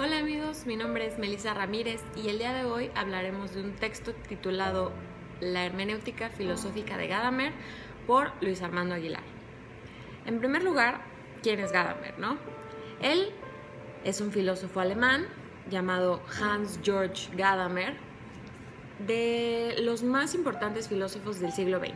Hola amigos, mi nombre es Melissa Ramírez y el día de hoy hablaremos de un texto titulado La hermenéutica filosófica de Gadamer por Luis Armando Aguilar. En primer lugar, ¿quién es Gadamer, no? Él es un filósofo alemán llamado Hans Georg Gadamer, de los más importantes filósofos del siglo XX.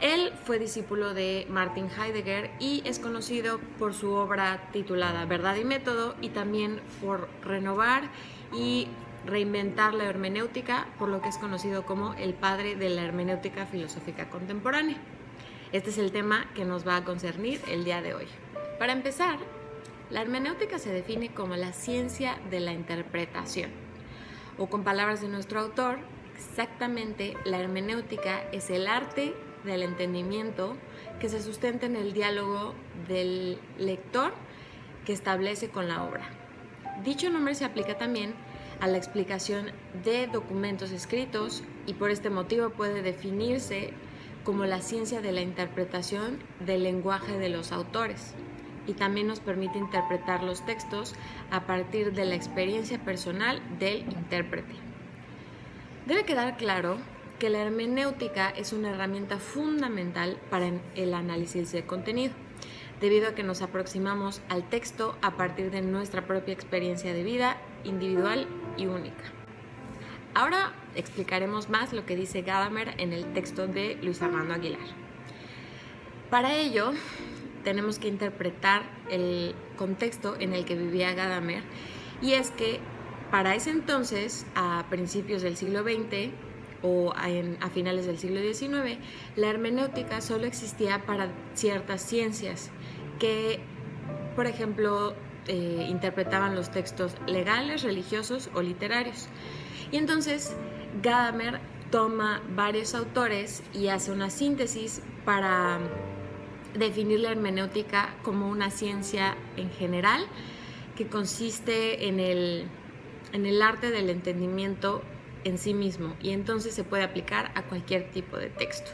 Él fue discípulo de Martin Heidegger y es conocido por su obra titulada Verdad y Método y también por renovar y reinventar la hermenéutica, por lo que es conocido como el padre de la hermenéutica filosófica contemporánea. Este es el tema que nos va a concernir el día de hoy. Para empezar, la hermenéutica se define como la ciencia de la interpretación, o con palabras de nuestro autor, exactamente la hermenéutica es el arte del entendimiento que se sustenta en el diálogo del lector que establece con la obra. Dicho nombre se aplica también a la explicación de documentos escritos y por este motivo puede definirse como la ciencia de la interpretación del lenguaje de los autores y también nos permite interpretar los textos a partir de la experiencia personal del intérprete. Debe quedar claro que la hermenéutica es una herramienta fundamental para el análisis del contenido, debido a que nos aproximamos al texto a partir de nuestra propia experiencia de vida individual y única. Ahora explicaremos más lo que dice Gadamer en el texto de Luis Armando Aguilar. Para ello, tenemos que interpretar el contexto en el que vivía Gadamer, y es que para ese entonces, a principios del siglo XX o a finales del siglo XIX, la hermenéutica solo existía para ciertas ciencias que, por ejemplo, interpretaban los textos legales, religiosos o literarios. Y entonces Gadamer toma varios autores y hace una síntesis para definir la hermenéutica como una ciencia en general que consiste en el arte del entendimiento en sí mismo, y entonces se puede aplicar a cualquier tipo de texto.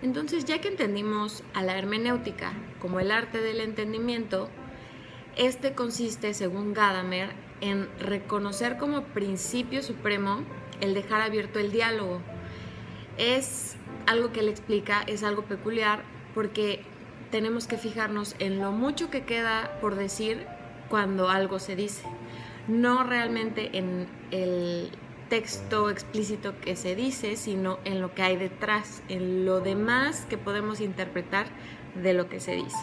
Entonces, ya que entendimos a la hermenéutica como el arte del entendimiento, este consiste, según Gadamer, en reconocer como principio supremo el dejar abierto el diálogo. Es algo que él explica, es algo peculiar porque tenemos que fijarnos en lo mucho que queda por decir cuando algo se dice, no realmente en el texto explícito que se dice, sino en lo que hay detrás, en lo demás que podemos interpretar de lo que se dice.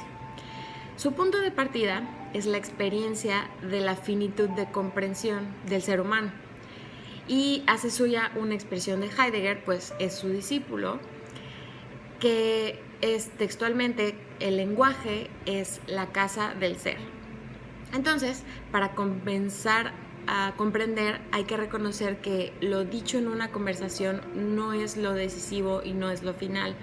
Su punto de partida es la experiencia de la finitud de comprensión del ser humano y hace suya una expresión de Heidegger, pues es su discípulo, que es textualmente: el lenguaje es la casa del ser. Entonces, para comenzar a comprender, hay que reconocer que lo dicho en una conversación no es lo decisivo y no es lo final,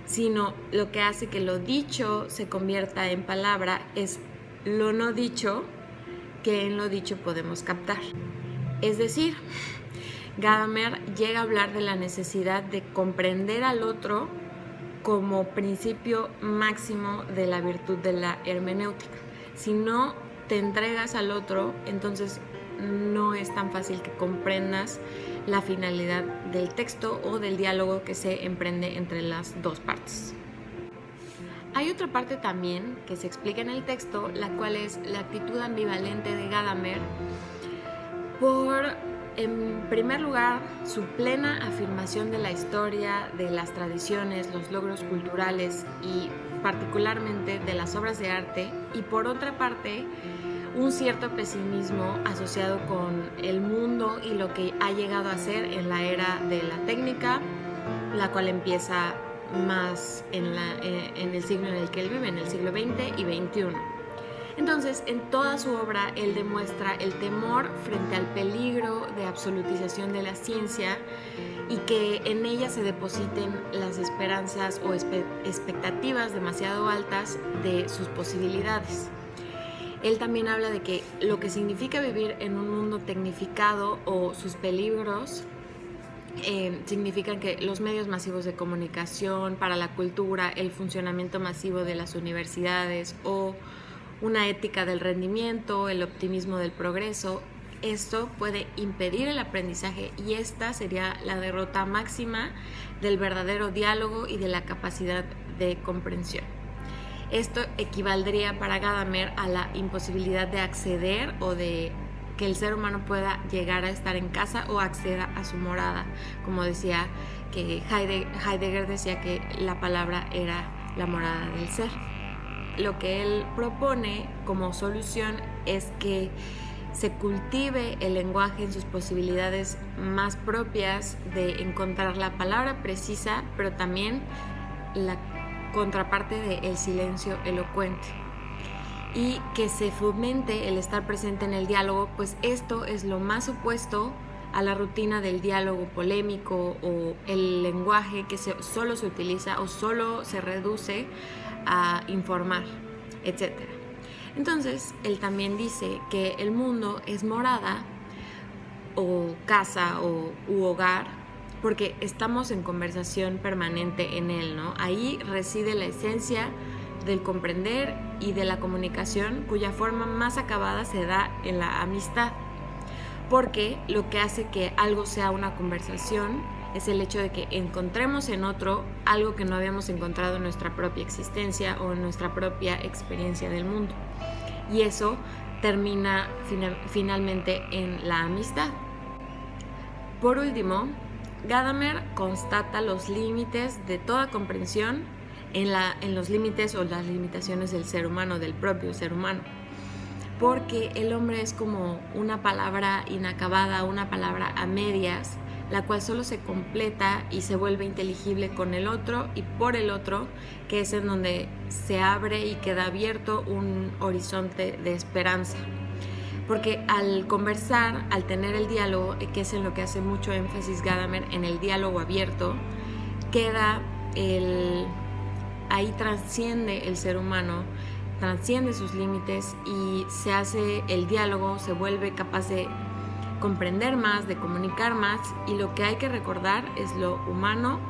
sino lo que hace que lo dicho se convierta en palabra es lo no dicho, que en lo dicho podemos captar. Es decir, Gadamer llega a hablar de la necesidad de comprender al otro como principio máximo de la virtud de la hermenéutica. Si no te entregas al otro, entonces no es tan fácil que comprendas la finalidad del texto o del diálogo que se emprende entre las dos partes. Hay otra parte también que se explica en el texto, la cual es la actitud ambivalente de Gadamer por, en primer lugar, su plena afirmación de la historia, de las tradiciones, los logros culturales y particularmente de las obras de arte, y por otra parte, un cierto pesimismo asociado con el mundo y lo que ha llegado a ser en la era de la técnica, la cual empieza más en el siglo en el que él vive, en el siglo XX y XXI. Entonces, en toda su obra, él demuestra el temor frente al peligro de absolutización de la ciencia y que en ella se depositen las esperanzas o expectativas demasiado altas de sus posibilidades. Él también habla de que lo que significa vivir en un mundo tecnificado o sus peligros significan que los medios masivos de comunicación para la cultura, el funcionamiento masivo de las universidades o una ética del rendimiento, el optimismo del progreso. Esto puede impedir el aprendizaje y esta sería la derrota máxima del verdadero diálogo y de la capacidad de comprensión. Esto equivaldría para Gadamer a la imposibilidad de acceder o de que el ser humano pueda llegar a estar en casa o acceda a su morada. Como decía que Heidegger decía que la palabra era la morada del ser. Lo que él propone como solución es que se cultive el lenguaje en sus posibilidades más propias de encontrar la palabra precisa, pero también la contraparte del silencio elocuente. Y que se fomente el estar presente en el diálogo, pues esto es lo más opuesto a la rutina del diálogo polémico o el lenguaje que solo se utiliza o solo se reduce a informar, etc. Entonces, él también dice que el mundo es morada o casa u hogar porque estamos en conversación permanente en él, ¿no? Ahí reside la esencia del comprender y de la comunicación, cuya forma más acabada se da en la amistad. Porque lo que hace que algo sea una conversación es el hecho de que encontremos en otro algo que no habíamos encontrado en nuestra propia existencia o en nuestra propia experiencia del mundo. Y eso termina finalmente en la amistad. Por último, Gadamer constata los límites de toda comprensión en los límites o las limitaciones del ser humano, del propio ser humano. Porque el hombre es como una palabra inacabada, una palabra a medias, la cual solo se completa y se vuelve inteligible con el otro y por el otro, que es en donde se abre y queda abierto un horizonte de esperanza. Porque al conversar, al tener el diálogo, que es en lo que hace mucho énfasis Gadamer, en el diálogo abierto, ahí trasciende el ser humano, trasciende sus límites y se hace el diálogo, se vuelve capaz de comprender más, de comunicar más, y lo que hay que recordar es lo humano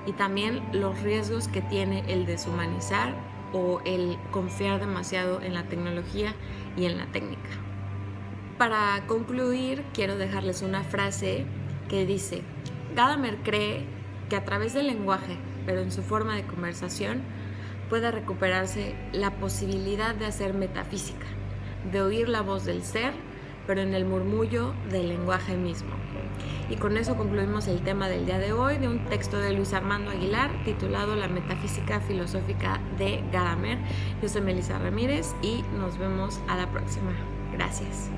y también los riesgos que tiene el deshumanizar o el confiar demasiado en la tecnología y en la técnica. Para concluir, quiero dejarles una frase que dice: Gadamer cree que a través del lenguaje, pero en su forma de conversación, puede recuperarse la posibilidad de hacer metafísica, de oír la voz del ser, pero en el murmullo del lenguaje mismo. Y con eso concluimos el tema del día de hoy, de un texto de Luis Armando Aguilar titulado La metafísica filosófica de Gadamer. Yo soy Melissa Ramírez y nos vemos a la próxima. Gracias.